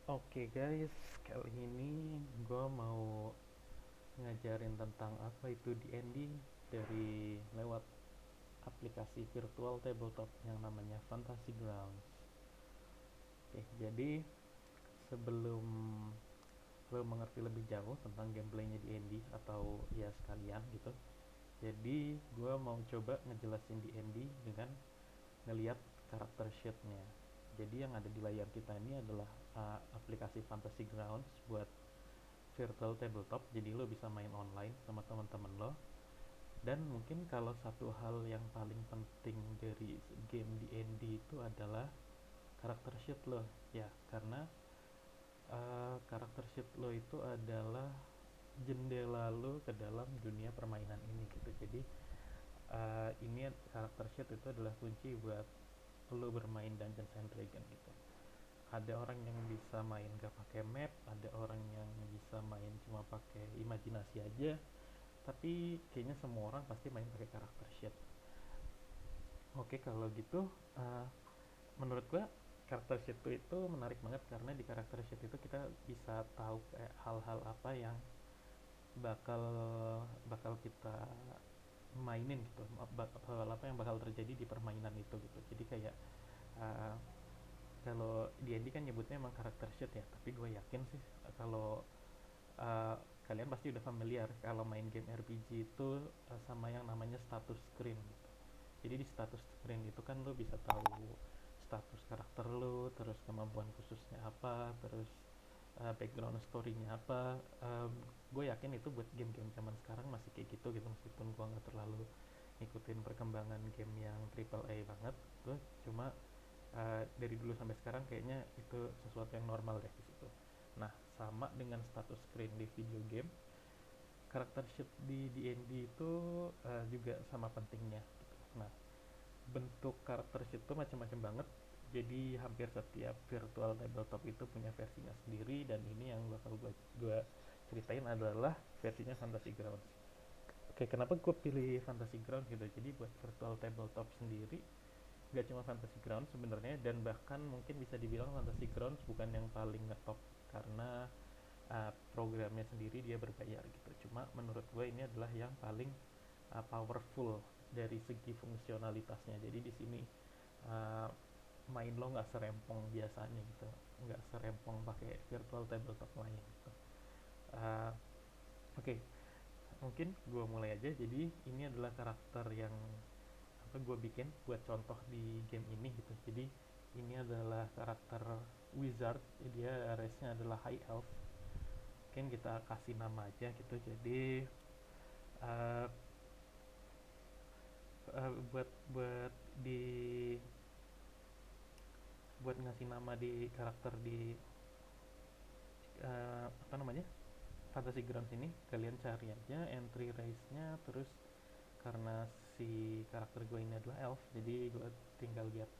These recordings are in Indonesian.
Oke guys, kali ini gue mau ngajarin tentang apa itu D&D dari lewat aplikasi virtual tabletop yang namanya Fantasy Grounds. Oke, jadi sebelum lo mengerti lebih jauh tentang gameplaynya D&D atau ya sekalian gitu, jadi gue mau coba ngejelasin D&D dengan ngeliat karakter sheetnya. Jadi yang ada di layar kita ini adalah aplikasi Fantasy Grounds buat virtual tabletop, jadi lo bisa main online sama teman-teman lo. Dan mungkin kalau satu hal yang paling penting dari game D&D itu adalah karakter sheet lo, ya karena karakter sheet lo itu adalah jendela lo ke dalam dunia permainan ini gitu. Jadi ini karakter sheet itu adalah kunci buat lo bermain Dungeons and Dragons gitu. Ada orang yang bisa main gak pakai map, ada orang yang bisa main cuma pakai imajinasi aja, tapi kayaknya semua orang pasti main pakai karakter sheet. Oke, kalau gitu uh, menurut gua karakter sheet itu menarik banget karena di karakter sheet itu kita bisa tahu kayak hal-hal apa yang bakal bakal kita mainin gitu, hal apa yang bakal terjadi di permainan itu gitu. Jadi kayak uh, kalau D&D kan nyebutnya emang karakter sheet ya, tapi gue yakin sih kalau uh, kalian pasti udah familiar kalau main game RPG itu sama yang namanya status screen gitu. Jadi di status screen itu kan lo bisa tahu status karakter lo, terus kemampuan khususnya apa, terus background story-nya apa. Gue yakin itu buat game-game zaman sekarang masih kayak gitu gitu, meskipun gue nggak terlalu ngikutin perkembangan game yang triple A banget. Gue cuma dari dulu sampai sekarang kayaknya itu sesuatu yang normal deh di situ. Nah, sama dengan status screen di video game, karakter sheet di D&D itu juga sama pentingnya gitu. Nah, bentuk karakter sheet itu macam-macam banget. Jadi hampir setiap virtual tabletop itu punya versinya sendiri, dan ini yang bakal gue ceritain adalah versinya Fantasy Grounds. Oke, kenapa gue pilih Fantasy Grounds gitu? Jadi buat virtual tabletop sendiri, gak cuma Fantasy Grounds sebenarnya, dan bahkan mungkin bisa dibilang Fantasy Grounds bukan yang paling ngetop karena programnya sendiri dia berbayar gitu. Cuma menurut gue ini adalah yang paling powerful dari segi fungsionalitasnya. Jadi di sini uh, main lo nggak serempong biasanya gitu, nggak serempong pakai virtual tabletop lain gitu. Uh, Oke, okay, mungkin gue mulai aja. Jadi ini adalah karakter yang apa gue bikin buat contoh di game ini gitu. Jadi ini adalah karakter wizard, dia race-nya adalah high elf. Mungkin kita kasih nama aja gitu. Jadi uh, buat buat di buat ngasih nama di karakter di apa namanya, Fantasy Grounds ini, kalian cari aja entry race-nya, terus karena si karakter gue ini adalah elf, jadi gue tinggal lihat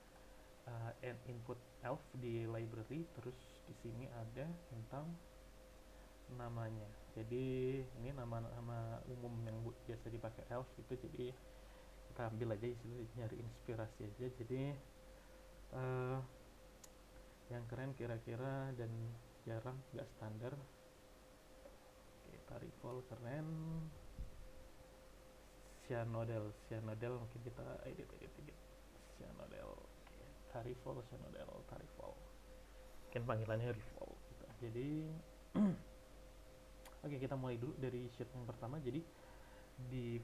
input elf di library, terus di sini ada tentang namanya. Jadi ini nama-nama umum yang biasa dipakai elf itu, jadi kita ambil aja isinya, nyari inspirasi aja. Jadi uh, yang keren kira-kira dan jarang, nggak standar. Oke, Tarifol keren. Cyanodel mungkin kita edit. Cyanodel, oke. Tarifol, Cyanodel, Tarifol, mungkin panggilannya Rifol gitu. Jadi oke, kita mulai dulu dari sheet yang pertama. Jadi di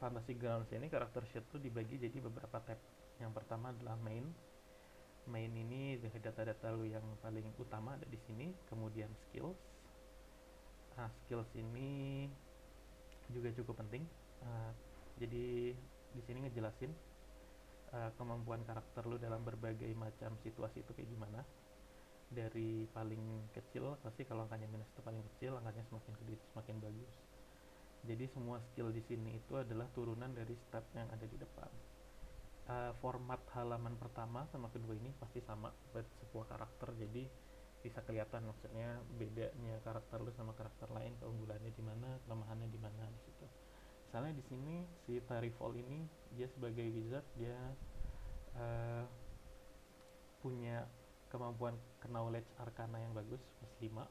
Fantasy Grounds ini karakter sheet tuh dibagi jadi beberapa tab. Yang pertama adalah main ini dengan data-data lu yang paling utama ada di sini. Kemudian skills. Skills ini juga cukup penting. Uh, jadi di sini ngejelasin kemampuan karakter lu dalam berbagai macam situasi itu kayak gimana. Dari paling kecil, pasti kalau angkanya minus itu paling kecil, angkanya semakin gede semakin bagus. Jadi semua skill di sini itu adalah turunan dari stat yang ada di depan. Format halaman pertama sama kedua ini pasti sama buat sebuah karakter, jadi bisa kelihatan maksudnya bedanya karakter lu sama karakter lain, keunggulannya di mana, kelemahannya di mana di situ. Misalnya di sini si Tarifol ini dia sebagai wizard, dia uh, punya kemampuan knowledge arcana yang bagus plus 5,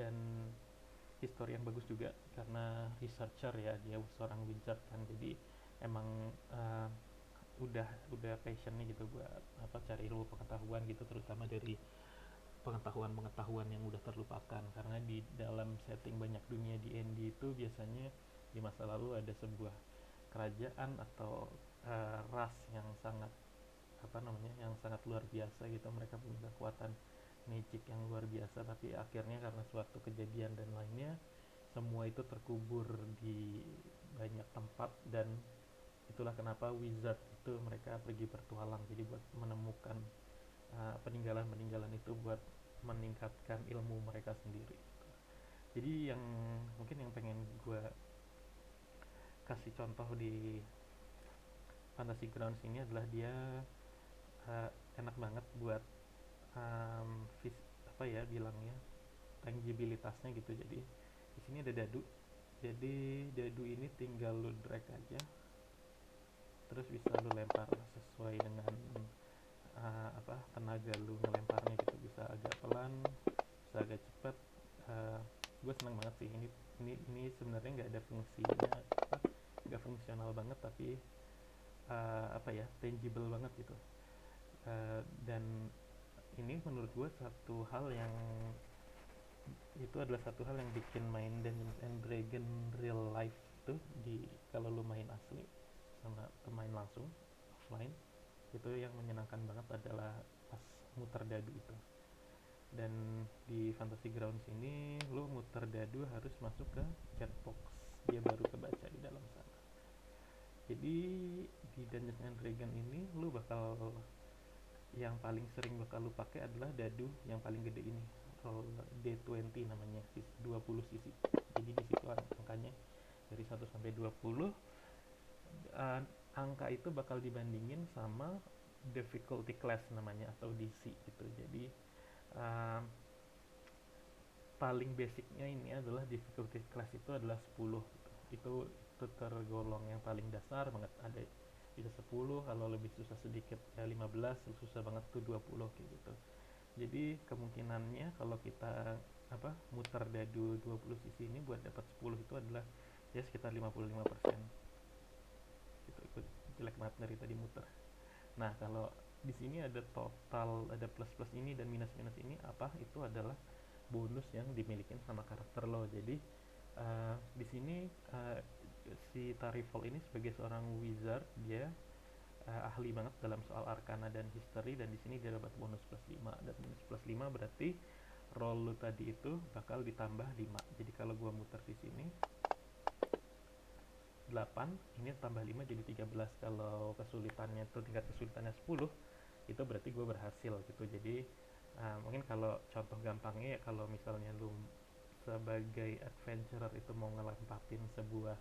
dan history yang bagus juga karena researcher ya, dia seorang wizard kan, jadi emang udah passionnya gitu buat apa, cari ilmu pengetahuan gitu, terutama dari pengetahuan-pengetahuan yang udah terlupakan, karena di dalam setting banyak dunia di D&D itu biasanya di masa lalu ada sebuah kerajaan atau ras yang sangat apa namanya, yang sangat luar biasa gitu, mereka punya kekuatan magic yang luar biasa, tapi akhirnya karena suatu kejadian dan lainnya semua itu terkubur di banyak tempat, dan itulah kenapa wizard itu mereka pergi bertualang, jadi buat menemukan peninggalan-peninggalan itu buat meningkatkan ilmu mereka sendiri. Jadi yang mungkin yang pengen gue kasih contoh di Fantasy Grounds ini adalah dia uh, enak banget buat vis, apa ya bilangnya, tangibilitasnya gitu. Jadi di sini ada dadu, jadi dadu ini tinggal lu drag aja, terus bisa lu lempar sesuai dengan apa tenaga lu ngelemparnya gitu, bisa agak pelan, bisa agak cepet. Gue seneng banget sih ini sebenarnya nggak ada fungsinya apa, nggak fungsional banget, tapi apa ya, tangible banget gitu. Dan ini menurut gue satu hal yang itu adalah satu hal yang bikin main Dungeons and Dragon real life itu, di kalau lu main asli sama pemain langsung offline, itu yang menyenangkan banget adalah pas muter dadu itu. Dan di Fantasy Grounds ini lu muter dadu harus masuk ke chat box, dia baru kebaca di dalam sana. Jadi di Dungeons and Dragon ini lu bakal, yang paling sering bakal lu pakai adalah dadu yang paling gede ini, roll D20 namanya, 20 sisi. Jadi di situ angkanya dari 1 sampai 20. uh, Angka itu bakal dibandingin sama difficulty class namanya, atau DC gitu. Jadi uh, paling basicnya ini adalah difficulty class itu adalah 10 gitu. Itu tergolong yang paling dasar banget, ada bisa 10, kalau lebih susah sedikit ya 15, susah banget tuh 20 kayak gitu. Jadi kemungkinannya kalau kita apa muter dadu 20 sisi ini buat dapat 10 itu adalah ya sekitar 55%. Itu jelek banget dari tadi muter. Nah, kalau di sini ada total, ada plus-plus ini dan minus-minus ini, apa itu adalah bonus yang dimiliki sama karakter lo. Jadi di sini si Tarifol ini sebagai seorang wizard, dia ahli banget dalam soal arcana dan history, dan di sini dia dapat bonus plus 5, dan bonus plus 5 berarti roll lu tadi itu bakal ditambah 5. Jadi kalau gua muter di sini 8, ini tambah 5 jadi 13. Kalau kesulitannya itu tingkat kesulitannya 10, itu berarti gue berhasil gitu. Jadi mungkin kalau contoh gampangnya ya, kalau misalnya lu sebagai adventurer itu mau ngelempatin sebuah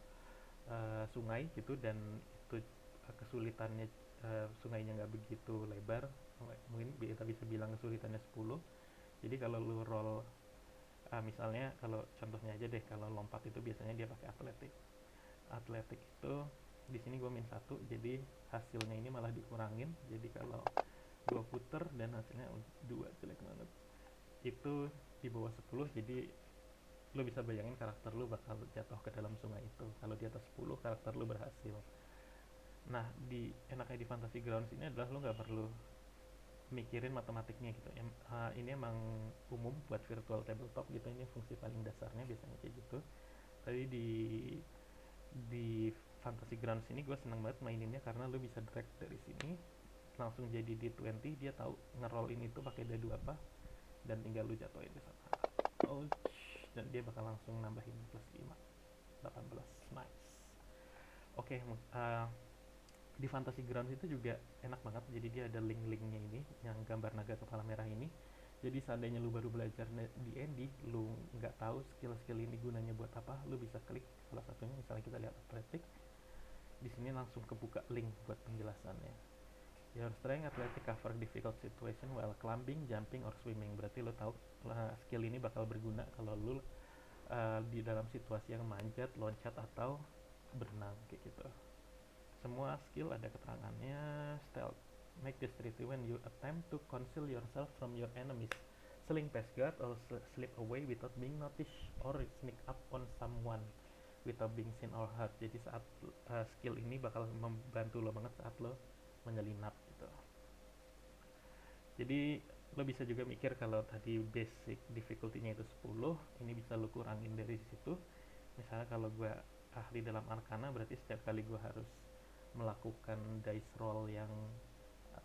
sungai gitu, dan itu kesulitannya sungainya nggak begitu lebar, mungkin kita bisa bilang kesulitannya 10. Jadi kalau lu roll misalnya, kalau contohnya aja deh, kalau lompat itu biasanya dia pakai atletik. Atletik itu di sini gue min 1, jadi hasilnya ini malah dikurangin. Jadi kalau gue puter dan hasilnya 2, jelek banget, itu di bawah 10. Jadi lo bisa bayangin karakter lo bakal jatuh ke dalam sungai itu. Kalau di atas 10 karakter lo berhasil. Nah, di enaknya di Fantasy Grounds ini adalah lo nggak perlu mikirin matematiknya gitu. Ini emang umum buat virtual tabletop gitu, ini fungsi paling dasarnya biasanya kayak gitu. Tadi di Fantasy Grounds ini gue seneng banget maininnya karena lo bisa drag dari sini langsung jadi D20, dia tahu ngeroll ini tuh pakai dadu apa, dan tinggal lu jatuhin di sana. Oh, dan dia bakal langsung nambahin plus 5, 18. Nice. Oke, di Fantasy Grounds itu juga enak banget. Jadi dia ada link-linknya ini, yang gambar naga kepala merah ini. Jadi seandainya lu baru belajar di D&D, lu nggak tahu skill-skill ini gunanya buat apa, lu bisa klik salah satunya. Misalnya kita lihat atletik, di sini langsung kebuka link buat penjelasannya. Your strength athletic cover difficult situation while climbing, jumping, or swimming. Berarti lo tahu skill ini bakal berguna kalau lo di dalam situasi yang manjat, loncat, atau berenang kayak gitu. Semua skill ada keterangannya. Stealth, make this tricky when you attempt to conceal yourself from your enemies. Sling past guard or slip away without being noticed, or sneak up on someone without being seen or heard. Jadi saat skill ini bakal membantu lo banget saat lo menyelinap gitu. Jadi lo bisa juga mikir kalau tadi basic difficulty-nya itu 10, ini bisa lo kurangin dari situ. Misalnya kalau gue ahli dalam Arcana, berarti setiap kali gue harus melakukan dice roll yang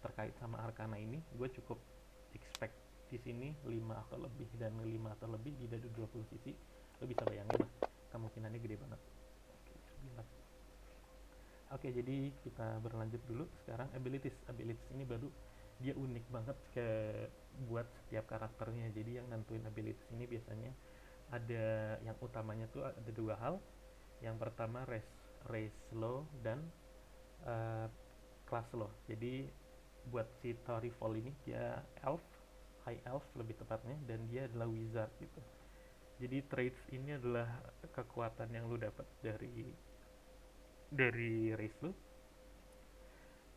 terkait sama Arcana ini, gue cukup expect di sini 5 atau lebih, dan 5 atau lebih di dadu 20 sisi. Lo bisa bayangin lah, kemungkinannya gede banget. Oke, jadi kita berlanjut dulu sekarang. Abilities ini baru dia unik banget ke buat setiap karakternya. Jadi yang nentuin abilities ini biasanya ada yang utamanya tuh ada dua hal. Yang pertama race lo dan class lo. Jadi buat si Tori Fall ini dia elf, high elf lebih tepatnya, dan dia adalah wizard gitu. Jadi traits ini adalah kekuatan yang lo dapat dari race lo,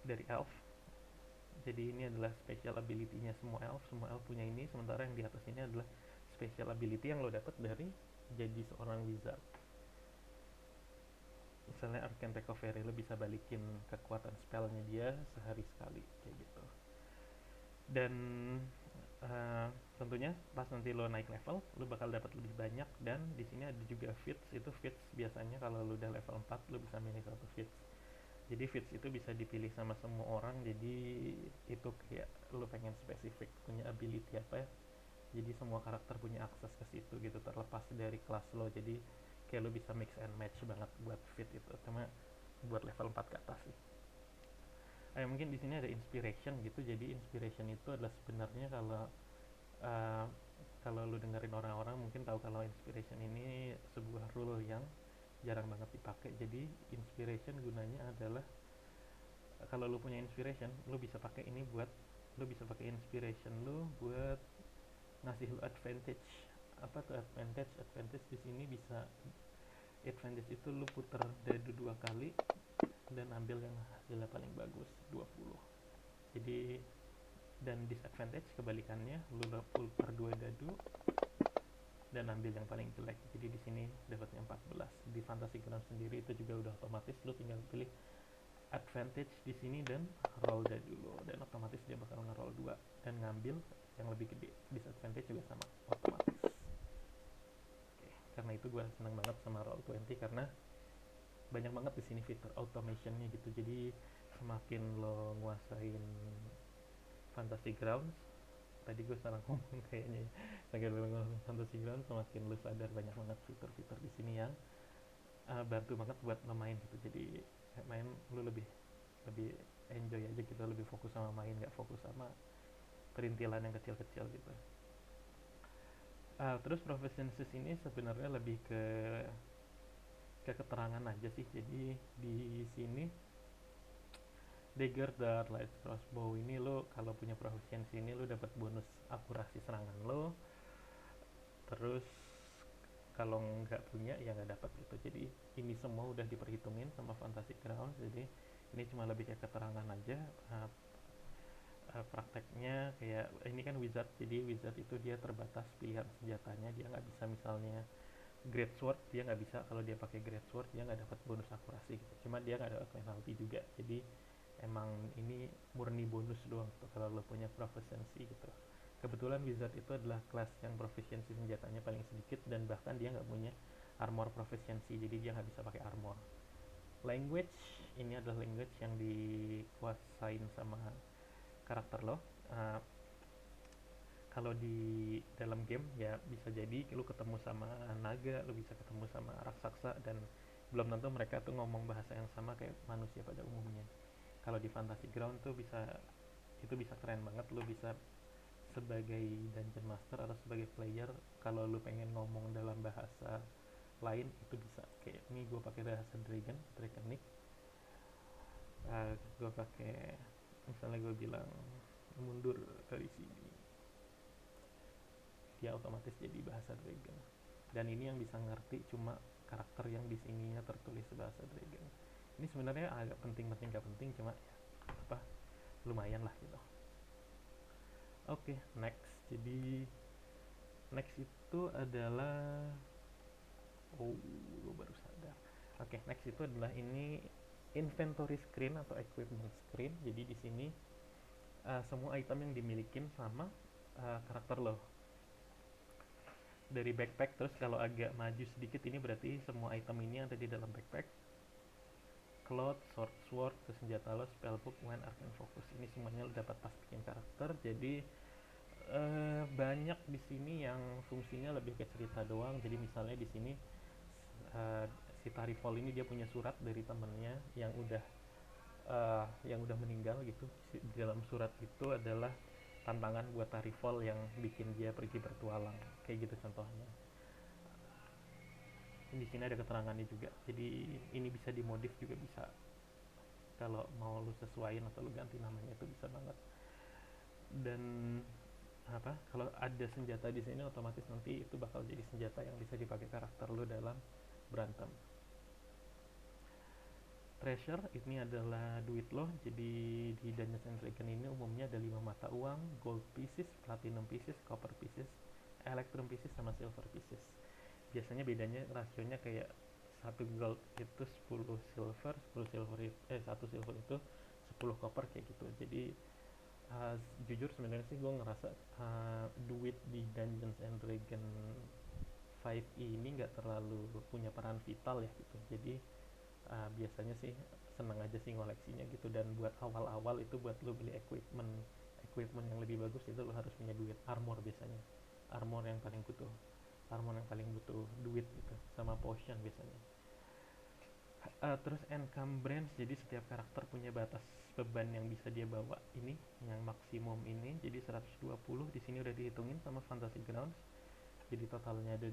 dari elf. Jadi ini adalah special ability-nya semua elf punya ini, sementara yang di atas ini adalah special ability yang lo dapat dari jadi seorang wizard. Misalnya Arcane Recovery, lo bisa balikin kekuatan spellnya dia sehari sekali kayak gitu. Dan tentunya pas nanti lo naik level, lo bakal dapat lebih banyak. Dan di sini ada juga feats. Itu feats biasanya kalau lo udah level 4 lo bisa milih satu feats. Jadi feats itu bisa dipilih sama semua orang. Jadi itu kayak lo pengen spesifik punya ability apa ya, jadi semua karakter punya akses ke situ gitu, terlepas dari kelas lo. Jadi kayak lo bisa mix and match banget buat fit itu, cuma buat level 4 ke atas sih. Mungkin di sini ada inspiration gitu. Jadi inspiration itu adalah sebenarnya uh, kalau lo dengerin orang-orang mungkin tahu kalau inspiration ini sebuah rule yang jarang banget dipakai. Jadi inspiration gunanya adalah kalau lo punya inspiration, lo bisa pakai ini buat lo bisa pakai inspiration lo buat ngasih lo advantage. Apa tuh advantage? Advantage di sini bisa, advantage itu lo puter dadu 2 kali dan ambil yang hasilnya paling bagus 20. Jadi dan disadvantage kebalikannya, lo puter 2 dadu dan ambil yang paling jelek. Jadi di sini dapatnya 14. Di Fantasy Ground sendiri itu juga udah otomatis, lo tinggal pilih advantage di sini dan roll dadu lo, dan otomatis dia bakal nge-roll 2 dan ngambil yang lebih gede. Disadvantage juga sama, otomatis. Oke, karena itu gue seneng banget sama Roll20 karena banyak banget di sini fitur automationnya gitu. Jadi semakin lo nguasain Fantasy Grounds, tadi gue salah ngomong kayaknya ya. Semakin lo nguasain Fantasy Grounds, semakin lo sadar banyak banget fitur-fitur di sini yang bantu banget buat lo main gitu. Jadi main lo lebih enjoy aja gitu, lebih fokus sama main, gak fokus sama perintilan yang kecil-kecil gitu. Terus proficiencies ini sebenarnya lebih ke keterangan aja sih. Jadi di sini dagger, dart, light crossbow ini lo kalau punya proficiency ini lo dapat bonus akurasi serangan lo. Terus kalau nggak punya ya nggak dapat gitu. Jadi ini semua udah diperhitungin sama Fantasy Grounds. Jadi ini cuma lebih kayak keterangan aja. Prakteknya kayak ini kan wizard, jadi wizard itu dia terbatas pilihan senjatanya. Dia nggak bisa misalnya great sword, dia nggak bisa. Kalau dia pakai great sword dia nggak dapat bonus akurasi gitu. Cuma dia nggak dapat penalty juga. Jadi emang ini murni bonus doang tuh kalau lo punya proficiency gitu. Kebetulan wizard itu adalah kelas yang proficiency senjatanya paling sedikit, dan bahkan dia nggak punya armor proficiency, jadi dia nggak bisa pakai armor. Language ini adalah language yang dikuasain sama karakter lo. Kalau di dalam game ya bisa jadi lu ketemu sama naga, lu bisa ketemu sama raksasa, dan belum tentu mereka tuh ngomong bahasa yang sama kayak manusia pada umumnya. Kalau di Fantasy Ground tuh itu bisa keren banget. Lu bisa sebagai dungeon master atau sebagai player, kalau lu pengen ngomong dalam bahasa lain itu bisa. Kayak ini gue pakai bahasa draconic, gue pakai misalnya gue bilang mundur dari sini, dia otomatis jadi bahasa dragon. Dan ini yang bisa ngerti cuma karakter yang di sininya tertulis bahasa dragon. Ini sebenarnya agak penting gak penting, cuma ya apa, lumayan lah gitu. Oke, next. Jadi next itu adalah, oh, gue baru sadar. Oke, next itu adalah ini inventory screen atau equipment screen. Jadi di sini semua item yang dimilikin sama karakter lo. Dari backpack, terus kalau agak maju sedikit ini berarti semua item ini ada di dalam backpack. Cloth, sword, terus senjata lo, spellbook, wand, arcane focus. Ini semuanya lo dapat pas bikin karakter. Jadi banyak di sini yang fungsinya lebih ke cerita doang. Jadi misalnya di sini uh, si Tarifol ini dia punya surat dari temennya yang udah meninggal gitu. Di dalam surat itu adalah tantangan buat Tarifol yang bikin dia pergi bertualang, kayak gitu contohnya. Di sini ada keterangannya juga. Jadi ini bisa dimodif juga bisa. Kalau mau lu sesuaiin atau lu ganti namanya itu bisa banget. Dan apa? Kalau ada senjata di sini otomatis nanti itu bakal jadi senjata yang bisa dipakai karakter lu dalam berantem. Treasure ini adalah duit lo. Jadi di Dungeons and Dragons ini umumnya ada 5 mata uang, gold pieces, platinum pieces, copper pieces, electrum pieces, sama silver pieces. Biasanya bedanya rasionya kayak satu gold itu 10 silver, 10 silver itu, 1 silver itu 10 copper kayak gitu. Jadi uh, jujur sebenarnya sih gue ngerasa duit di Dungeons and Dragons 5 ini nggak terlalu punya peran vital ya gitu. Jadi biasanya sih seneng aja sih ngoleksinya gitu. Dan buat awal-awal itu buat lo beli equipment yang lebih bagus itu lo harus punya duit. Armor biasanya, armor yang paling butuh armor yang paling butuh duit gitu, sama potion biasanya. Terus encumbrance, jadi setiap karakter punya batas beban yang bisa dia bawa, ini yang maksimum ini jadi 120. Di sini udah dihitungin sama Fantasy Grounds, jadi totalnya ada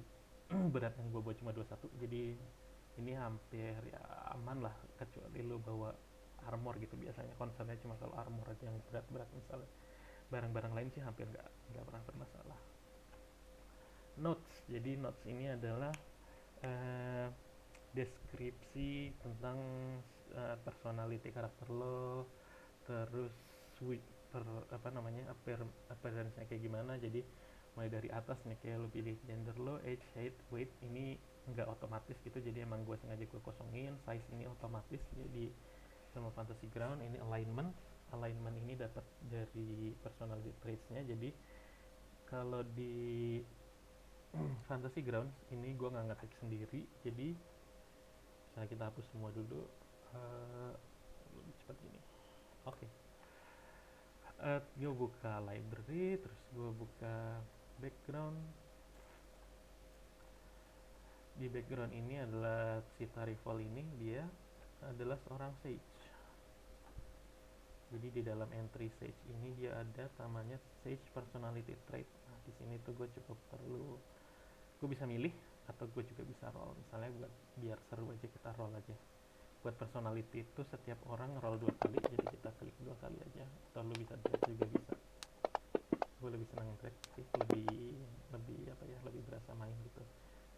berat yang gue bawa cuma 21. Jadi ini hampir ya aman lah, kecuali lo bawa armor gitu. Biasanya concernnya cuma kalau armor aja yang berat-berat. Misalnya barang-barang lain sih hampir nggak pernah bermasalah. Notes, jadi notes ini adalah uh, deskripsi tentang personality karakter lo, terus per, apa namanya appearance-nya kayak gimana. Jadi mulai dari atas nih, kayak lo pilih gender lo, age, height, weight, ini nggak otomatis gitu. Jadi emang gue sengaja gue kosongin. Size ini otomatis jadi sama Fantasy Ground. Ini alignment ini dapat dari personality traits-nya. Jadi kalau di Fantasy Grounds ini gue nggak ngetik sendiri. Jadi misalnya kita hapus semua dulu, lebih cepat gini. Oke, gue buka library, terus gue buka background. Di background ini adalah si Tarifol ini, dia adalah seorang sage. Jadi di dalam entry sage ini dia ada namanya sage personality trait. Nah di sini tuh gue cukup perlu, gue bisa milih atau gue juga bisa roll. Misalnya buat biar seru aja kita roll aja. Buat personality itu setiap orang roll 2 kali, jadi kita klik 2 kali aja. Atau lu bisa drag juga bisa. Gue lebih senang drag sih, lebih lebih apa ya, lebih berasa main gitu.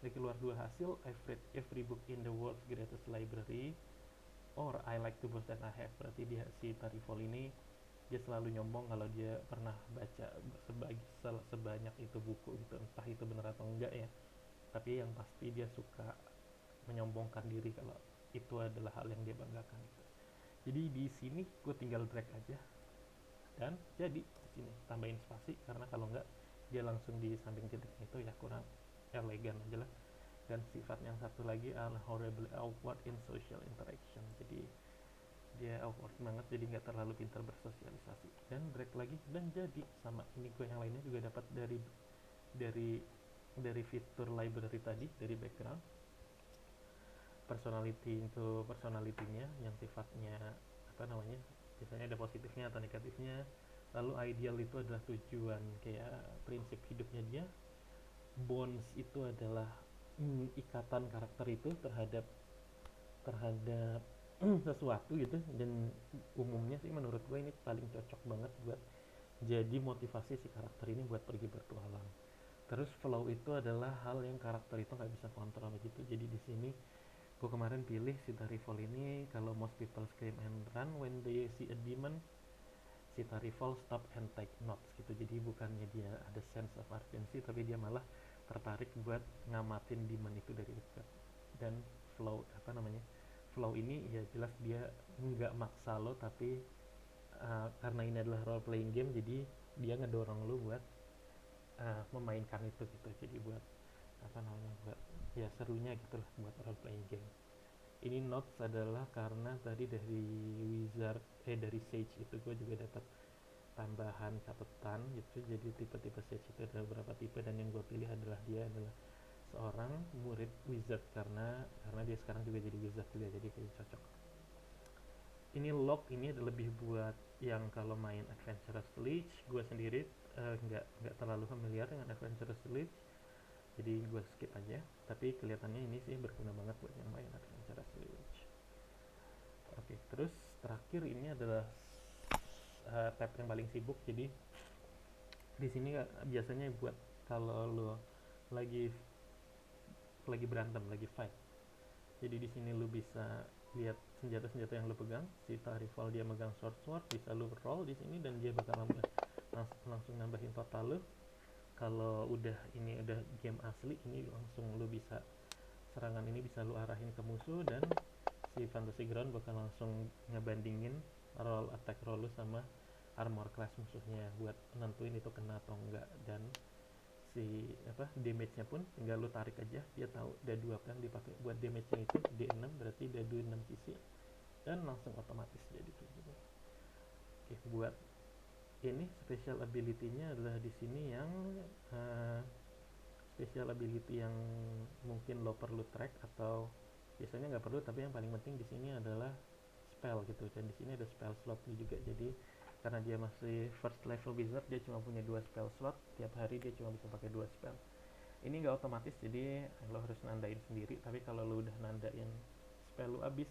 Dari keluar 2 hasil, I've read every book in the world's greatest library, or I like to boast that I have. Berarti dia, si Tarifol ini, dia selalu nyombong kalau dia pernah baca sebanyak itu buku gitu. Entah itu benar atau enggak ya, tapi yang pasti dia suka menyombongkan diri kalau itu adalah hal yang dia banggakan gitu. Jadi di sini gue tinggal drag aja dan jadi di sini tambahin spasi, karena kalau enggak dia langsung di samping titiknya itu ya kurang elegan aja lah. Dan sifat yang satu lagi adalah horribly awkward in social interaction. Jadi dia awkward banget, jadi nggak terlalu pintar bersosialisasi. Dan drag lagi dan jadi sama. Ini gue yang lainnya juga dapat dari dari fitur library tadi, dari background. Personality itu personalitinya yang sifatnya apa namanya, biasanya ada positifnya atau negatifnya. Lalu ideal itu adalah tujuan, kayak prinsip hidupnya dia. Bonds itu adalah ikatan karakter itu terhadap terhadap sesuatu gitu. Dan umumnya sih menurut gue ini paling cocok banget buat jadi motivasi si karakter ini buat pergi bertualang. Terus flow itu adalah hal yang karakter itu nggak bisa kontrol gitu. Jadi di sini gue kemarin pilih si Tarifol ini, kalau most people scream and run when they see a demon, Citari Fall stop and take notes gitu. Jadi bukannya dia ada sense of urgency, tapi dia malah tertarik buat ngamatin demand itu dari dekat. Dan flow apa namanya, flow ini ya jelas dia nggak maksa lo, tapi karena ini adalah role playing game, jadi dia ngedorong lo buat memainkan itu gitu. Jadi buat apa namanya, buat ya serunya gitu lah buat role playing game. Ini notes adalah karena tadi dari wizard dari sage itu gue juga dapat tambahan catatan gitu. Jadi tipe-tipe sage itu ada beberapa tipe, dan yang gue pilih adalah dia adalah seorang murid wizard karena dia sekarang juga jadi wizard juga, jadi kayak cocok. Ini log ini lebih buat yang kalau main Adventurous Lich. Gue sendiri nggak terlalu familiar dengan Adventurous Lich, jadi gue skip aja. Tapi kelihatannya ini sih berguna banget buat yang main Adventurous Lich. Oke, terus terakhir ini adalah tab yang paling sibuk. Jadi di sini biasanya buat kalau lo lagi berantem, lagi fight. Jadi di sini lo bisa lihat senjata-senjata yang lo pegang. Si rival dia megang sword, bisa lo roll di sini dan dia bakal langsung nambahin total lo. Kalau udah ini udah game asli, ini langsung lo bisa serangan ini bisa lo arahin ke musuh, dan si Fantasy Ground bakal langsung ngebandingin attack roll lo sama armor class musuhnya buat nentuin itu kena atau enggak. Dan si damage-nya pun tinggal lu tarik aja, dia tahu dadu apa yang dipakai buat damage-nya, itu D6 berarti dadu 6 sisi, dan langsung otomatis jadi kayak gitu. Oke, buat ini special ability-nya adalah di sini yang special ability yang mungkin lo perlu track atau biasanya nggak perlu, tapi yang paling penting di sini adalah spell gitu. Dan di sini ada spell slot juga. Jadi karena dia masih first level wizard, dia cuma punya 2 spell slot. Tiap hari dia cuma bisa pakai 2 spell. Ini nggak otomatis, jadi lo harus nandain sendiri. Tapi kalau lo udah nandain spell lo abis,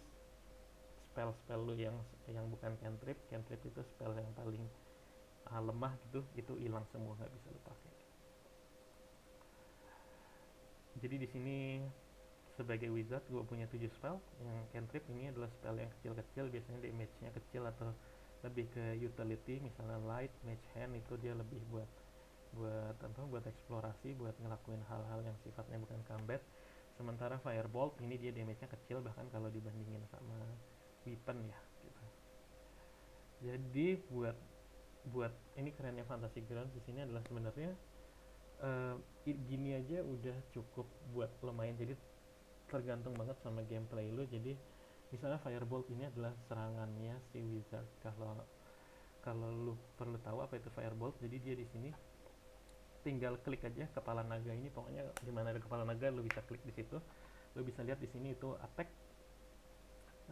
spell lo yang bukan cantrip itu spell yang paling lemah gitu, itu hilang semua, nggak bisa lo pakai. Jadi di sini sebagai wizard gue punya 7 spell. Yang cantrip ini adalah spell yang kecil-kecil, biasanya damage-nya kecil atau lebih ke utility, misalnya light, mage hand, itu dia lebih buat eksplorasi, buat ngelakuin hal-hal yang sifatnya bukan combat. Sementara firebolt ini dia damage-nya kecil bahkan kalau dibandingin sama weapon ya gitu. Jadi buat ini kerennya Fantasy Grounds di sini adalah sebenarnya gini aja udah cukup buat lo main. Jadi tergantung banget sama gameplay lo. Jadi misalnya firebolt ini adalah serangannya si wizard. Kalau lo perlu tahu apa itu firebolt, jadi dia di sini tinggal klik aja kepala naga ini, pokoknya di mana ada kepala naga lo bisa klik di situ. Lo bisa lihat di sini itu attack,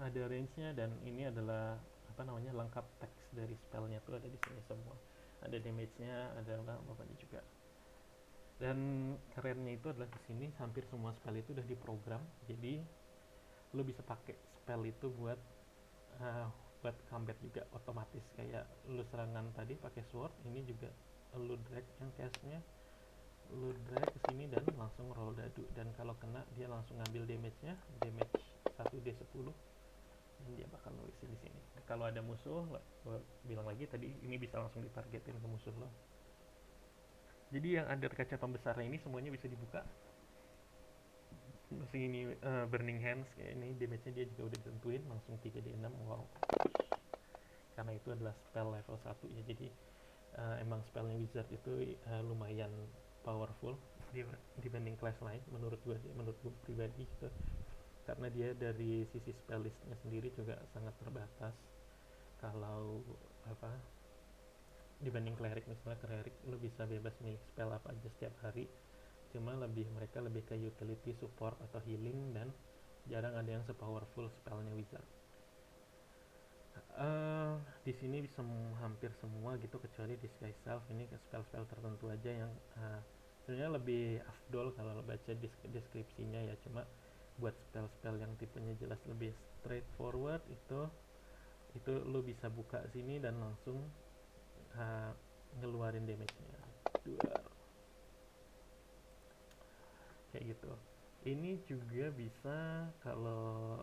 ada range-nya, dan ini adalah lengkap teks dari spellnya tuh ada di sini semua. Ada damage-nya, ada apa-apanya juga. Dan kerennya itu adalah di sini hampir semua spell itu udah diprogram. Jadi lo bisa pakai spell itu buat combat juga otomatis. Kayak lo serangan tadi pakai sword, ini juga lo drag yang cast-nya, lo drag ke sini dan langsung roll dadu, dan kalau kena dia langsung ngambil damage-nya, damage 1d10, dan dia bakal nulisin di sini. Kalau ada musuh, gue bilang lagi tadi, ini bisa langsung ditargetin ke musuh lo. Jadi yang ada kaca pembesarnya ini semuanya bisa dibuka. Masih ini Burning Hands kayak ini, damage-nya dia juga udah ditentuin langsung 3d6. Wow, karena itu adalah spell level 1 ya. Jadi emang spellnya wizard itu lumayan powerful dibanding class lain menurut gue pribadi gitu. Karena dia dari sisi spell listnya sendiri juga sangat terbatas. Kalau dibanding cleric, misalnya cleric lu bisa bebas milih spell apa aja setiap hari, cuma mereka lebih ke utility, support atau healing, dan jarang ada yang sepowerful spellnya wizard. Di sini bisa hampir semua gitu, kecuali Disguise Self. Ini ke spell-spell tertentu aja yang sebenarnya lebih afdol kalau baca deskripsinya ya. Cuma buat spell-spell yang tipenya jelas lebih straightforward, itu lo bisa buka sini dan langsung ngeluarin damage-nya. Kayak gitu. Ini juga bisa kalau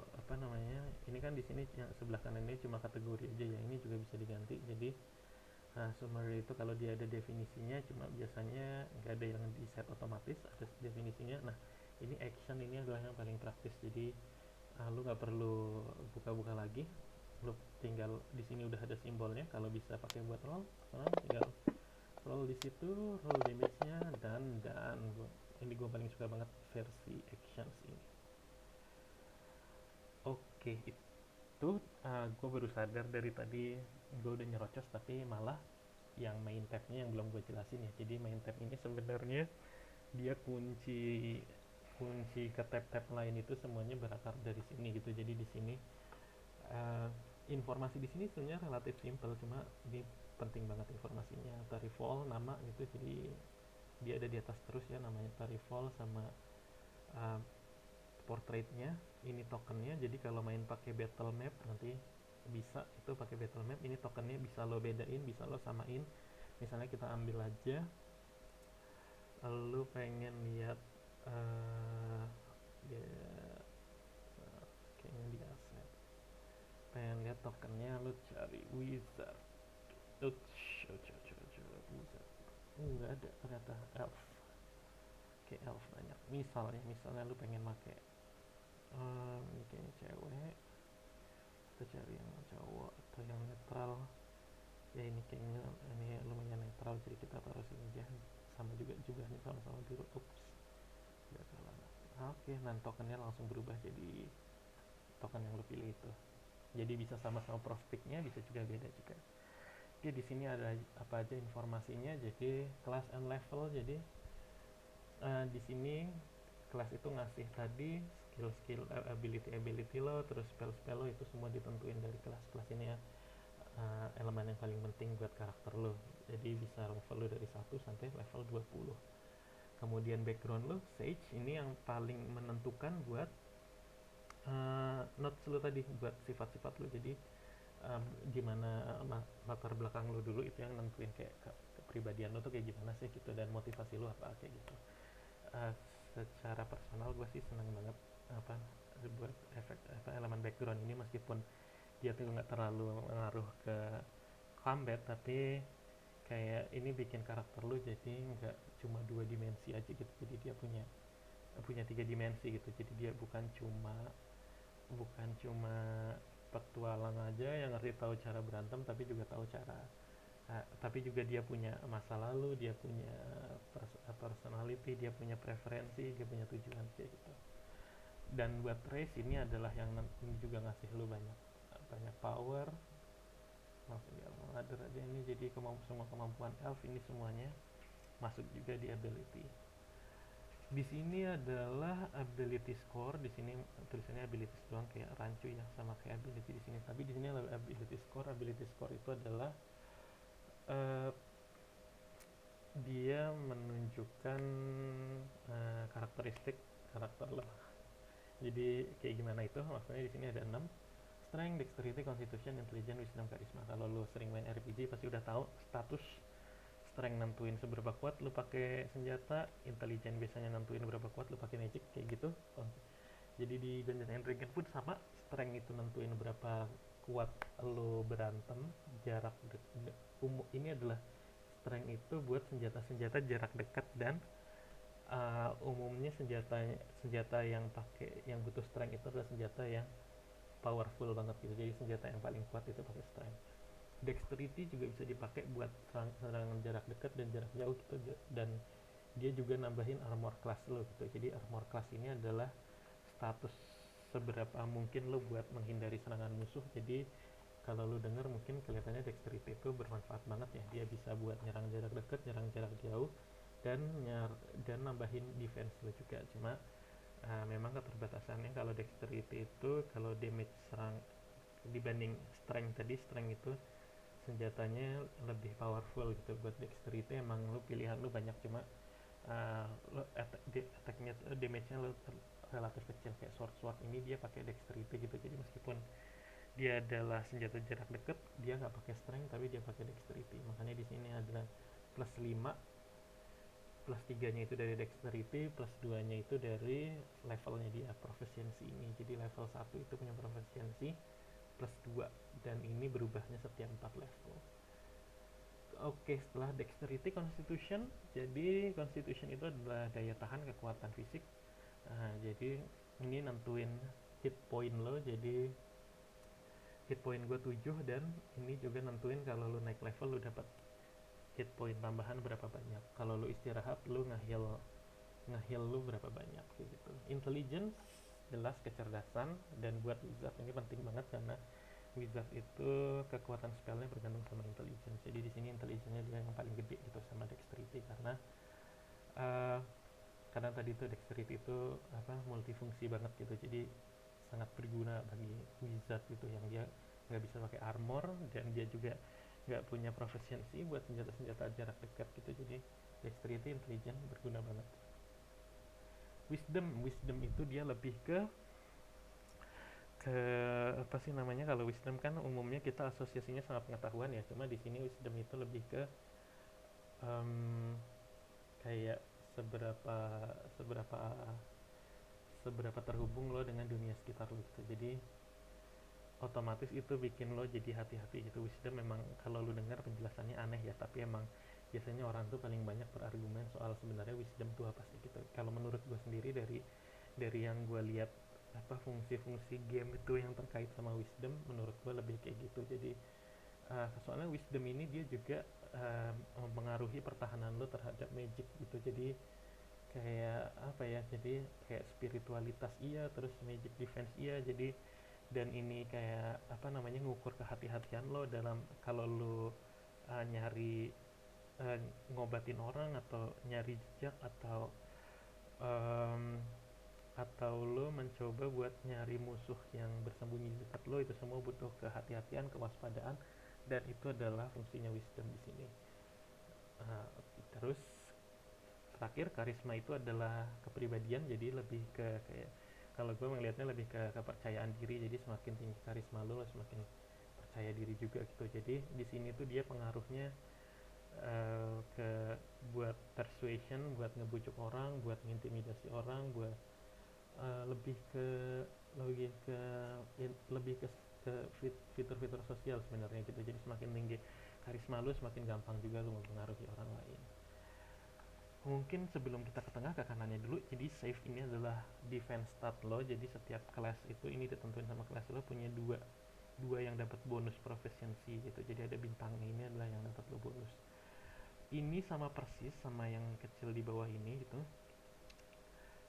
ini kan di sini yang sebelah kanan ini cuma kategori aja ya. Ini juga bisa diganti. Jadi Nah, summary itu kalau dia ada definisinya, cuma biasanya nggak ada yang di set otomatis, ada definisinya. Nah, ini action ini adalah yang paling praktis. Jadi lu nggak perlu buka-buka lagi, lu tinggal di sini udah ada simbolnya. Kalau bisa pakai buat roll, tinggal roll di situ, roll damage-nya, dan ini gue paling suka banget versi actions ini. Oke, itu gue baru sadar dari tadi gue udah nyerocos, tapi malah yang main tab-nya yang belum gue jelasin ya. Jadi main tab ini sebenarnya dia kunci kunci ke tab-tab lain itu semuanya berakar dari sini gitu. Jadi di sini uh, informasi di sini sebenarnya relatif simple, cuma ini penting banget informasinya. Tarifol nama gitu, jadi dia ada di atas terus ya, namanya Tarifol sama uh, portraitnya. Ini tokennya, jadi kalau main pakai battle map nanti bisa itu pakai battle map. Ini tokennya bisa lo bedain, bisa lo samain. Misalnya kita ambil aja, lu pengen lihat uh, dia kayaknya di aset, pengen lihat tokennya, lu cari wizard. Wizard nggak ada ternyata. Elf, kayak elf banyak. Misalnya lu pengen pakai ini kayaknya cewek, kita cari yang cowok atau yang netral. Ya ini kayaknya ini lumayan netral, jadi kita taruh sini aja. Sama juga jumlahnya sama-sama biru. Udah salah. Oke, nah tokennya langsung berubah jadi token yang lo pilih itu. Jadi bisa sama-sama prospeknya, bisa juga beda juga. Oke, di sini ada apa aja informasinya. Jadi class and level. Jadi di sini kelas itu ngasih tadi skill-skill, ability lo, terus spell-spell lo, itu semua ditentuin dari kelas-kelas ini ya. Elemen yang paling penting buat karakter lo. Jadi bisa level lo dari 1 sampai level 20. Kemudian background lo, Sage, ini yang paling menentukan buat notes lo tadi, buat sifat-sifat lo. Jadi gimana latar belakang lo dulu, itu yang nentuin kayak kepribadian lo tuh kayak gimana sih gitu, dan motivasi lo apa kayak gitu. uh, Secara personal gue sih seneng banget apa buat efek apa elemen background ini, meskipun dia tuh nggak terlalu ngaruh ke combat, tapi kayak ini bikin karakter lu jadi nggak cuma dua dimensi aja gitu. Jadi dia punya punya tiga dimensi gitu. Jadi dia bukan cuma petualang aja yang ngerti tahu cara berantem, tapi juga tahu cara tapi juga dia punya masa lalu, dia punya personality, dia punya preferensi, dia punya tujuan kayak gitu. Dan buat race ini adalah yang ini juga ngasih lu banyak banyak power. Langsung di alma ladder aja ini, jadi semua kemampuan elf ini semuanya masuk juga di ability. Di sini adalah ability score. Di sini tulisannya ability doang kayak rancu ya, sama kayak ability di sini. Tapi di sini adalah ability score. Ability score itu adalah uh, dia menunjukkan karakteristik karakter lo. Jadi kayak gimana itu? Maksudnya di sini ada 6: Strength, Dexterity, Constitution, Intelligence, Wisdom, Charisma. Kalau lo sering main RPG pasti udah tahu status. Strength nentuin seberapa kuat lu pakai senjata, Intelligence biasanya nentuin berapa kuat lu pakai magic kayak gitu. Jadi di Dungeons and Dragons pun sama, strength itu nentuin berapa kuat lo berantem. Jarak ini adalah strength itu buat senjata-senjata jarak dekat, dan umumnya senjata senjata yang butuh strength itu adalah senjata yang powerful banget gitu. Jadi senjata yang paling kuat itu pakai strength. Dexterity juga bisa dipakai buat serangan jarak dekat dan jarak jauh gitu, dan dia juga nambahin armor class lo gitu. Jadi armor class ini adalah status seberapa mungkin lo buat menghindari serangan musuh. Jadi kalau lo denger mungkin kelihatannya dexterity itu bermanfaat banget ya. Dia bisa buat nyerang jarak dekat, nyerang jarak jauh, dan nambahin defense lo juga. Cuma memang keterbatasannya kalau dexterity itu, kalau damage serang dibanding strength tadi, strength itu senjatanya lebih powerful gitu. Buat dexterity emang lu pilihan lu banyak, cuma lo attacknya damage-nya lo relatif kecil. Kayak sword ini dia pakai dexterity gitu. Jadi meskipun dia adalah senjata jarak dekat, dia nggak pakai strength tapi dia pakai dexterity. Makanya di sini adalah plus 5, plus 3 nya itu dari dexterity, plus 2 nya itu dari levelnya dia, proficiency ini. Jadi level 1 itu punya proficiency plus 2, dan ini berubahnya setiap 4 level. Oke, setelah dexterity, constitution. Jadi constitution itu adalah daya tahan, kekuatan fisik. Jadi ini nentuin hit point lo. Jadi hit point gue 7, dan ini juga nentuin kalau lu naik level lu dapat hit point tambahan berapa banyak. Kalau lu istirahat lu ngeheal lu berapa banyak kayak gitu. Intelligence jelas kecerdasan, dan buat wizard ini penting banget karena wizard itu kekuatan spellnya bergantung sama intelligence. Jadi di sini intelligence-nya dia yang paling gede gitu sama dexterity, uh, karena tadi tuh dexterity itu multifungsi banget gitu. Jadi sangat berguna bagi wizard gitu yang dia nggak bisa pakai armor, dan dia juga nggak punya proficiency buat senjata-senjata jarak dekat gitu. Jadi dexterity, intelligence berguna banget. Wisdom itu dia lebih ke apa sih namanya, kalau wisdom kan umumnya kita asosiasinya sama pengetahuan ya, cuma di sini wisdom itu lebih ke um, kayak seberapa seberapa seberapa terhubung lo dengan dunia sekitar lo gitu. Jadi otomatis itu bikin lo jadi hati-hati gitu. Wisdom memang kalau lo dengar penjelasannya aneh ya, tapi emang biasanya orang tuh paling banyak berargumen soal sebenarnya wisdom tuh apa sih gitu. Kalau menurut gue sendiri, dari yang gue lihat fungsi-fungsi game itu yang terkait sama wisdom, menurut gue lebih kayak gitu. Jadi soalnya wisdom ini dia juga mempengaruhi pertahanan lo terhadap magic gitu. Jadi kayak apa ya, jadi kayak spiritualitas iya, terus magic defense iya. Jadi dan ini kayak apa namanya, ngukur kehati-hatian lo dalam kalau lo nyari uh, ngobatin orang, atau nyari jejak, um, atau lo mencoba buat nyari musuh yang bersembunyi di dekat lo. Itu semua butuh kehati-hatian, kewaspadaan, dan itu adalah fungsinya wisdom di sini. Uh, Terus terakhir, karisma itu adalah kepribadian. Jadi lebih ke kayak, kalau gue melihatnya lebih ke kepercayaan diri. Jadi semakin tinggi karisma lo semakin percaya diri juga gitu. Jadi di sini tuh dia pengaruhnya ke buat persuasion, buat ngebujuk orang, buat ngintimidasi orang, buat lebih ke lebih ke lebih ke fitur-fitur sosial sebenarnya gitu. Jadi semakin tinggi karisma lu, semakin gampang juga lu mempengaruhi orang lain. Mungkin sebelum kita ke tengah, ke kanannya dulu. Jadi save ini adalah defense stat lo. Jadi setiap kelas itu ini ditentuin sama kelas lo, punya dua dua yang dapat bonus proficiency gitu. Jadi ada bintangnya, ini adalah yang dapat lo bonus. Ini sama persis sama yang kecil di bawah ini gitu.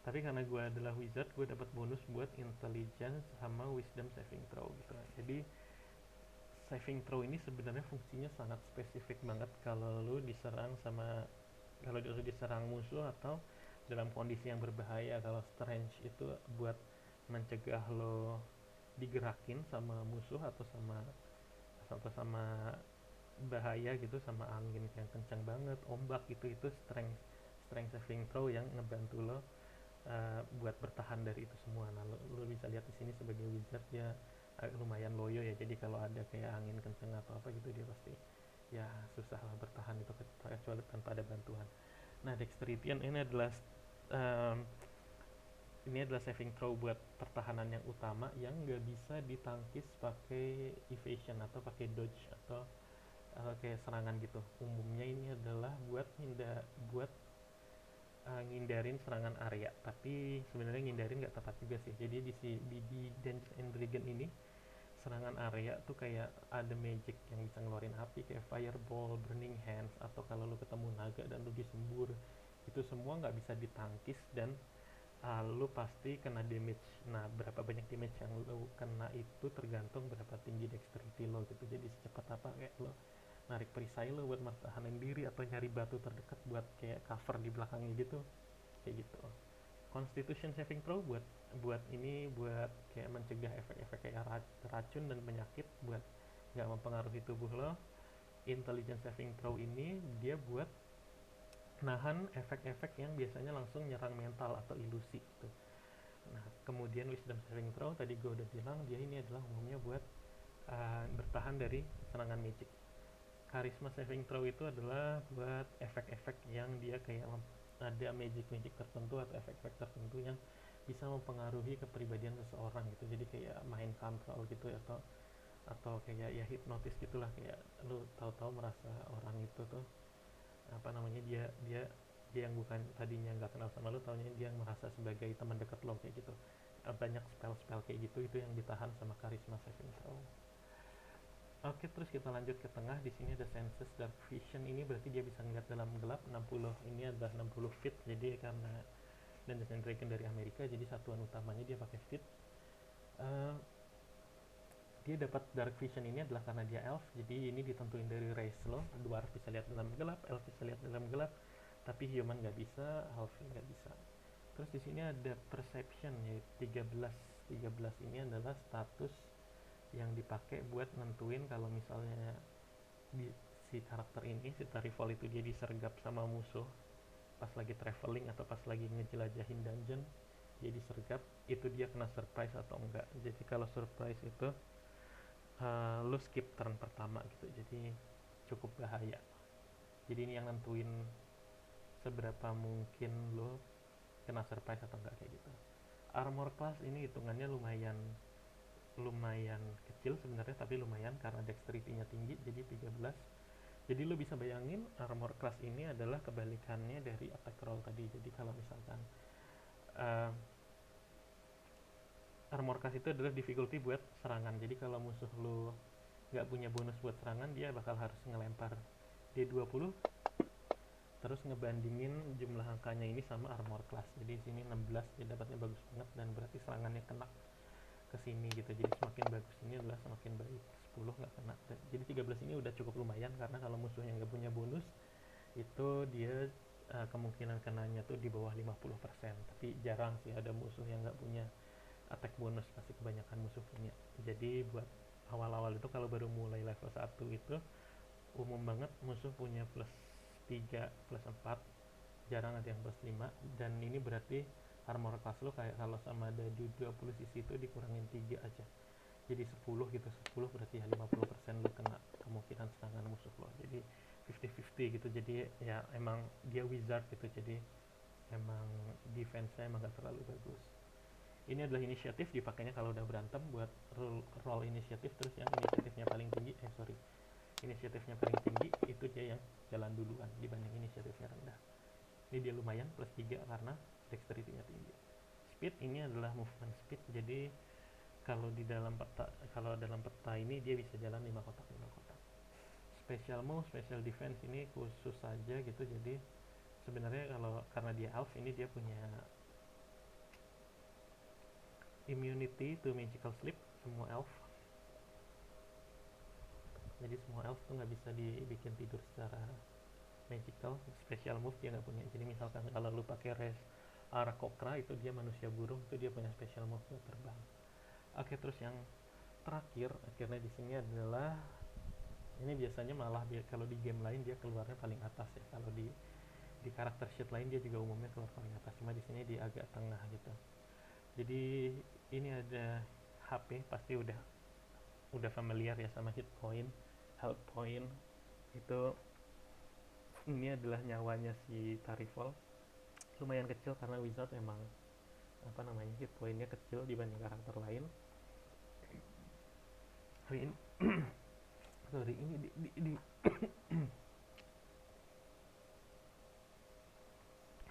Tapi karena gue adalah wizard, gue dapat bonus buat intelligence sama wisdom saving throw gitu. Jadi saving throw ini sebenarnya fungsinya sangat spesifik banget kalau lu diserang sama kalau lu diserang musuh atau dalam kondisi yang berbahaya. Kalau strange itu buat mencegah lo digerakin sama musuh, atau sama bahaya gitu, sama angin yang kencang banget, ombak gitu. Itu strength strength saving throw yang ngebantu lo buat bertahan dari itu semua. Nah, lo bisa lihat di sini sebagai wizard dia lumayan loyo ya. Jadi kalau ada kayak angin kenceng atau apa gitu, dia pasti ya susah lah bertahan itu, kecuali tanpa ada bantuan. Nah, dexterity um, ini adalah saving throw buat pertahanan yang utama yang nggak bisa ditangkis pakai evasion atau pakai dodge atau kayak serangan gitu. Umumnya ini adalah buat ngindarin serangan area, tapi sebenarnya ngindarin nggak tepat juga sih. Jadi di Dungeons and Dragons ini serangan area tuh kayak ada magic yang bisa ngeluarin api kayak fireball, burning hands, atau kalau lu ketemu naga dan lu disembur, itu semua nggak bisa ditangkis, dan lu pasti kena damage. Nah, berapa banyak damage yang lu kena itu tergantung berapa tinggi dexterity lo gitu. Jadi secepat apa kayak lo narik perisai lo buat mertahanin diri, atau nyari batu terdekat buat kayak cover di belakangnya gitu, kayak gitu. Constitution saving throw buat kayak mencegah efek-efek kayak racun dan penyakit, buat nggak mempengaruhi tubuh lo. Intelligence saving throw ini dia buat nahan efek-efek yang biasanya langsung nyerang mental atau ilusi gitu. Nah, kemudian wisdom saving throw tadi gue udah bilang, dia ini adalah umumnya buat bertahan dari serangan magic. Charisma saving throw itu adalah buat efek-efek yang dia kayak ada magic tertentu atau efek-efek tertentu yang bisa mempengaruhi kepribadian seseorang gitu. Jadi kayak mind control gitu, atau atau kayak ya hipnotis gitulah, kayak lu tahu-tahu merasa orang itu tuh apa namanya, dia dia dia yang bukan tadinya nggak kenal sama lu, taunya dia yang merasa sebagai teman dekat lo kayak gitu. Banyak spell-spell kayak gitu, itu yang ditahan sama Charisma Saving Throw. Oke, terus kita lanjut ke tengah. Di sini ada Senses Dark Vision. Ini berarti dia bisa ngeliat dalam gelap. 60 ini adalah 60 feet. Jadi karena Dungeons and Dragons dari Amerika, jadi satuan utamanya dia pakai feet. Uh, dia dapat Dark Vision ini adalah karena dia elf. Jadi ini ditentuin dari race lo. Dwarf bisa lihat dalam gelap, elf bisa lihat dalam gelap. Tapi human nggak bisa, halfling nggak bisa. Terus di sini ada Perception, yaitu 13. 13 ini adalah status yang dipakai buat nentuin kalau misalnya di, si karakter ini, si Tarifol itu dia disergap sama musuh pas lagi traveling atau pas lagi ngejelajahin dungeon, dia disergap, itu dia kena surprise atau enggak. Jadi kalau surprise itu lu skip turn pertama gitu, jadi cukup bahaya. Jadi ini yang nentuin seberapa mungkin lu kena surprise atau enggak kayak gitu. Armor class ini hitungannya lumayan lumayan kecil sebenarnya, tapi lumayan karena dexterity-nya tinggi, jadi 13. Jadi lu bisa bayangin armor class ini adalah kebalikannya dari attack roll tadi. Jadi kalau misalkan uh, armor class itu adalah difficulty buat serangan. Jadi kalau musuh lu nggak punya bonus buat serangan, dia bakal harus ngelempar D20 terus ngebandingin jumlah angkanya ini sama armor class. Jadi sini 16 dia dapatnya bagus banget, dan berarti serangannya kena ke sini gitu. Jadi semakin bagus ini adalah semakin baik. 10 nggak kena. Jadi 13 ini udah cukup lumayan, karena kalau musuhnya nggak punya bonus itu dia kemungkinan kenanya tuh di bawah 50%. Tapi jarang sih ada musuh yang nggak punya attack bonus, pasti kebanyakan musuh punya. Jadi buat awal-awal itu kalau baru mulai level 1 itu umum banget musuh punya plus 3, plus 4, jarang ada yang plus 5. Dan ini berarti armor class lo kayak kalau sama ada di 20 sisi itu dikurangin 3 aja, jadi 10 gitu. 10 berarti ya 50% lo kena kemungkinan serangan musuh lo. Jadi 50-50 gitu. Jadi ya emang dia wizard gitu, jadi emang defense-nya emang gak terlalu bagus. Ini adalah inisiatif, dipakainya kalau udah berantem buat roll inisiatif. Terus yang inisiatifnya paling tinggi, inisiatifnya paling tinggi itu dia yang jalan duluan dibanding inisiatifnya rendah. Ini dia lumayan plus 3 karena dexterity-nya tinggi. Speed ini adalah movement speed. Jadi kalau dalam peta ini dia bisa jalan 5 kotak 5 kotak. Special move, special defense ini khusus saja gitu. Jadi sebenarnya kalau karena dia elf, ini dia punya immunity to magical sleep, semua elf. Jadi semua elf tuh nggak bisa dibikin tidur secara magical. Special move dia nggak punya. Jadi misalkan kalau lu pakai res Arakokra, itu dia manusia burung, itu dia punya special move buat terbang. Oke, terus yang terakhir akhirnya di sini adalah, ini biasanya malah kalau di game lain dia keluarnya paling atas ya. Kalau di karakter sheet lain dia juga umumnya keluar paling atas, cuma di sini di agak tengah gitu. Jadi ini ada HP, pasti udah familiar ya sama hit point, health point. Itu ini adalah nyawanya si Tarifol. Lumayan kecil karena wizard emang apa namanya, hit pointnya kecil dibanding karakter lain. Sorry ini sorry ini di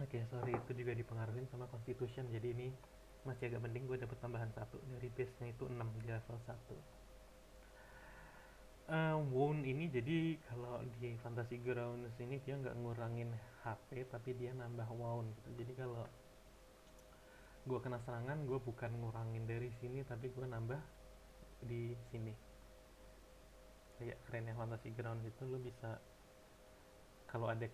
Oke, sorry, itu juga dipengaruhi sama constitution. Jadi ini masih agak mending, gue dapet tambahan 1 dari base nya itu 6 di level 1. Wound ini, jadi kalau di Fantasy Grounds ini dia nggak ngurangin HP, tapi dia nambah wound gitu. Jadi kalau gue kena serangan, gue bukan ngurangin dari sini, tapi gue nambah di sini. Kayak kerennya Fantasy Grounds itu lo bisa, kalau ada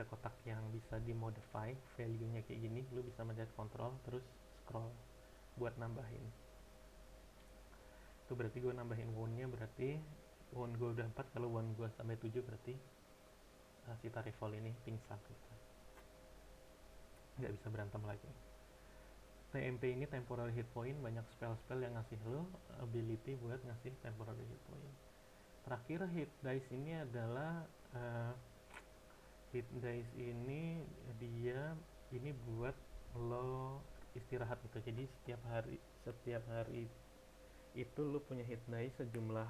kotak yang bisa dimodify value-nya kayak gini, lo bisa mencet kontrol terus scroll buat nambahin. Itu berarti gue nambahin wound-nya, berarti wound gue udah 4, kalau wound gue sampai 7 berarti si Tarifol ini pingsan gitu, nggak bisa berantem lagi. TMP ini temporary hit point, banyak spell-spell yang ngasih lo ability buat ngasih temporary hit point. Terakhir hit dice ini adalah hit dice ini dia ini buat lo istirahat gitu. Jadi setiap hari itu lu punya hit dice sejumlah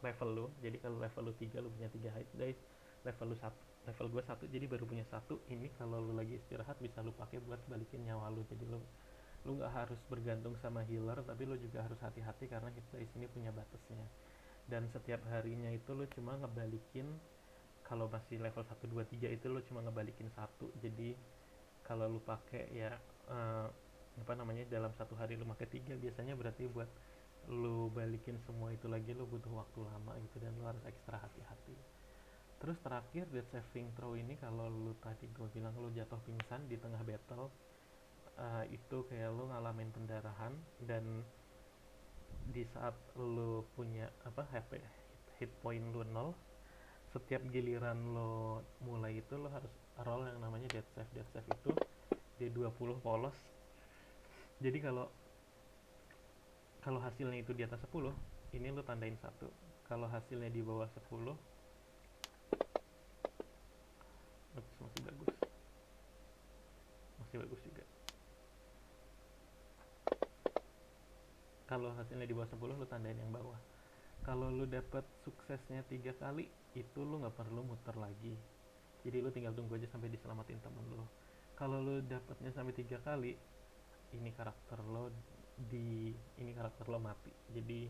level lu. Jadi kalau level lu 3 lu punya 3 hit dice, level lu 1, level gua 1 jadi baru punya satu. Ini kalau lu lagi istirahat bisa lu pakai buat balikin nyawa lu. Jadi lu nggak harus bergantung sama healer, tapi lu juga harus hati-hati karena hit dice ini punya batasnya. Dan setiap harinya itu lu cuma ngebalikin, kalau masih level 1, 2, 3 itu lu cuma ngebalikin satu. Jadi kalau lu pakai ya eh, apa namanya, dalam satu hari lu pakai 3 biasanya, berarti buat lu balikin semua itu lagi lu butuh waktu lama gitu, dan lu harus ekstra hati-hati. Terus terakhir death saving throw ini, kalau lu tadi gue bilang lu jatuh pingsan di tengah battle, itu kayak lu ngalamin pendarahan, dan di saat lu punya apa hit point lu 0, setiap giliran lo mulai itu lo harus roll yang namanya death save. Death save itu di 20 polos. Jadi kalau kalau hasilnya itu di atas 10, ini lo tandain satu. Kalau hasilnya di bawah 10, masih bagus. Masih bagus juga. Kalau hasilnya di bawah 10 lo tandain yang bawah. Kalau lo dapet suksesnya 3 kali, itu lo nggak perlu muter lagi. Jadi lo tinggal tunggu aja sampai diselamatin temen lo. Kalau lo dapetnya sampai 3 kali, ini karakter lo ini karakter lo mati. Jadi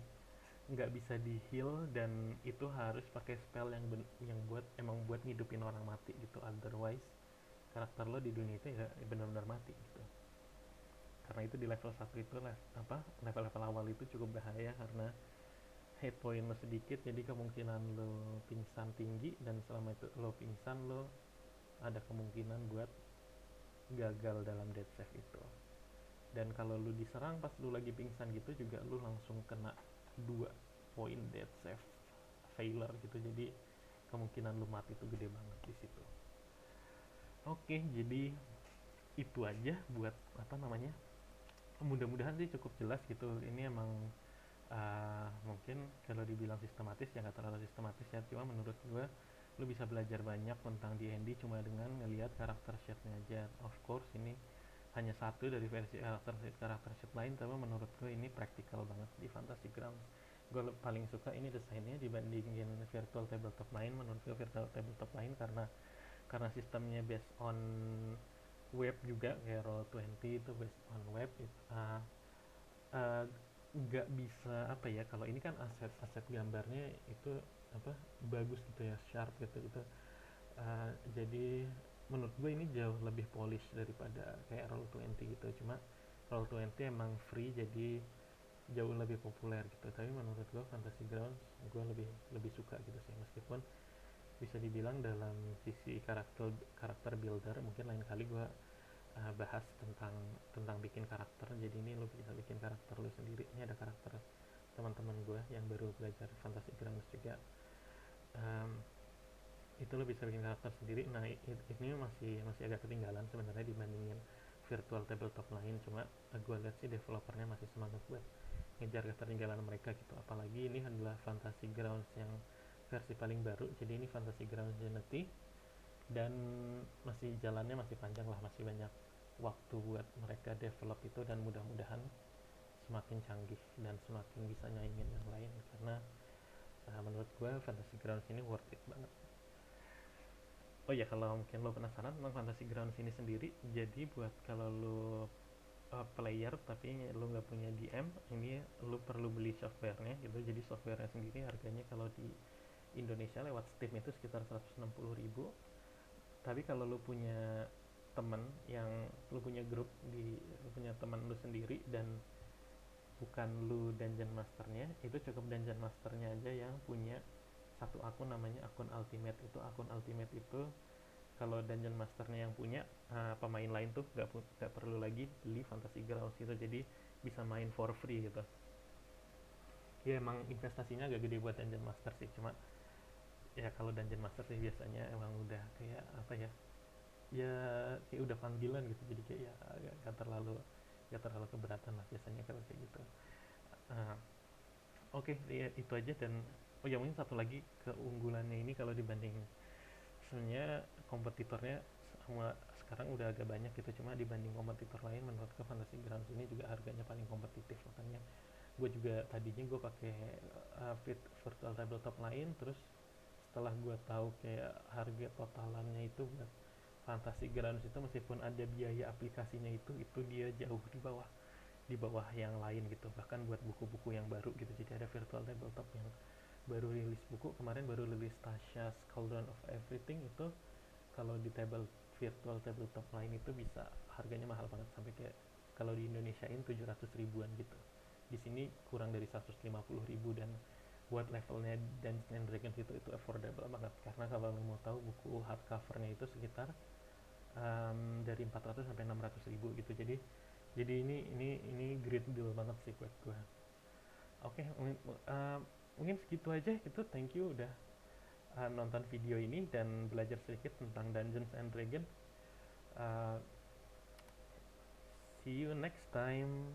nggak bisa di heal, dan itu harus pakai spell yang emang buat ngidupin orang mati gitu. Otherwise karakter lo di dunia itu ya benar-benar mati gitu. Karena itu di level 1 itu level-level awal itu cukup bahaya, karena hit point lo sedikit, jadi kemungkinan lo pingsan tinggi, dan selama itu lo pingsan, lo ada kemungkinan buat gagal dalam death save itu. Dan kalau lu diserang pas lu lagi pingsan gitu juga, lu langsung kena 2 poin death save failure gitu. Jadi kemungkinan lu mati itu gede banget di situ. Oke, jadi itu aja buat apa namanya, mudah-mudahan sih cukup jelas gitu. Ini emang mungkin kalau dibilang sistematis ya nggak terlalu sistematis ya, cuma menurut gue lu bisa belajar banyak tentang D&D cuma dengan ngelihat karakter sheet-nya aja. Of course ini hanya satu dari versi karakter sheet lain, tapi menurut gue ini praktikal banget di Fantasy Grounds. Gue paling suka ini desainnya dibandingin virtual tabletop lain. Menurut gue virtual tabletop lain karena sistemnya based on web juga, kayak Roll20 itu based on web, uh, nggak bisa apa ya, kalau ini kan aset gambarnya itu apa, bagus gitu ya, sharp gitu. Jadi menurut gue ini jauh lebih polish daripada kayak Roll20 gitu. Cuma Roll20 emang free, jadi jauh lebih populer gitu. Tapi menurut gue Fantasy Grounds gue lebih lebih suka gitu sih, meskipun bisa dibilang dalam sisi karakter builder mungkin lain kali gue bahas tentang bikin karakter. Jadi ini lo bisa bikin karakter lo sendiri. Ini ada karakter teman-teman gue yang baru belajar Fantasy Grounds juga. um, itu lo bisa bikin karakter sendiri. Nah ini masih agak ketinggalan sebenarnya dibandingin virtual tabletop lain. Cuma gue lihat sih developernya masih semangat buat ngejar ketertinggalan mereka gitu. Apalagi ini adalah Fantasy Grounds yang versi paling baru. Jadi ini Fantasy Grounds Unity, dan masih jalannya masih panjang lah, masih banyak waktu buat mereka develop itu, dan mudah-mudahan semakin canggih dan semakin bisa nyaingin yang lain. Karena menurut gue Fantasy Grounds ini worth it banget. Oh ya, kalau mungkin lo penasaran tentang Fantasy Grounds ini sendiri, jadi buat kalau lo player tapi lo nggak punya DM, ini lo perlu beli softwarenya gitu. Jadi softwarenya sendiri harganya kalau di Indonesia lewat Steam itu sekitar 160.000. Tapi kalau lo punya temen, yang lo punya grup lo punya teman lo sendiri, dan bukan lu dungeon masternya, itu cukup dungeon masternya aja yang punya satu akun namanya akun ultimate. Itu akun ultimate itu kalau dungeon masternya yang punya, pemain lain tuh gak perlu lagi beli Fantasy Grounds gitu. Jadi bisa main for free gitu. Ya emang investasinya agak gede buat dungeon master sih, cuma ya kalau dungeon master sih biasanya emang udah kayak apa ya, ya kayak udah panggilan gitu. Jadi kayak ya gak terlalu keberatan lah biasanya kalau kayak gitu. uh, Oke, ya, itu aja. Dan oh ya, mungkin satu lagi keunggulannya ini kalau dibanding, sebenarnya kompetitornya sama sekarang udah agak banyak gitu, cuma dibanding kompetitor lain menurutku Fantasy Grounds ini juga harganya paling kompetitif. Makanya gue juga tadinya gue pakai virtual tabletop lain, terus setelah gue tahu kayak harga totalannya itu buat Fantasy Grounds itu, meskipun ada biaya aplikasinya itu dia jauh di bawah yang lain gitu, bahkan buat buku-buku yang baru gitu. Jadi ada virtual tabletop yang baru rilis buku kemarin, baru rilis Tasha's Cauldron of Everything itu, kalau di virtual tabletop lain itu bisa harganya mahal banget, sampai kayak kalau di Indonesiain 700 ribuan gitu. Di sini kurang dari 150 ribu, dan buat levelnya Dungeons and Dragons itu affordable banget, karena kalau lo mau tahu buku hardcovernya itu sekitar dari 400 sampai 600 ribu gitu. Jadi ini great deal banget sih buat gue. Oke, mungkin segitu aja itu. Thank you udah nonton video ini dan belajar sedikit tentang Dungeons and Dragons. uh, See you next time.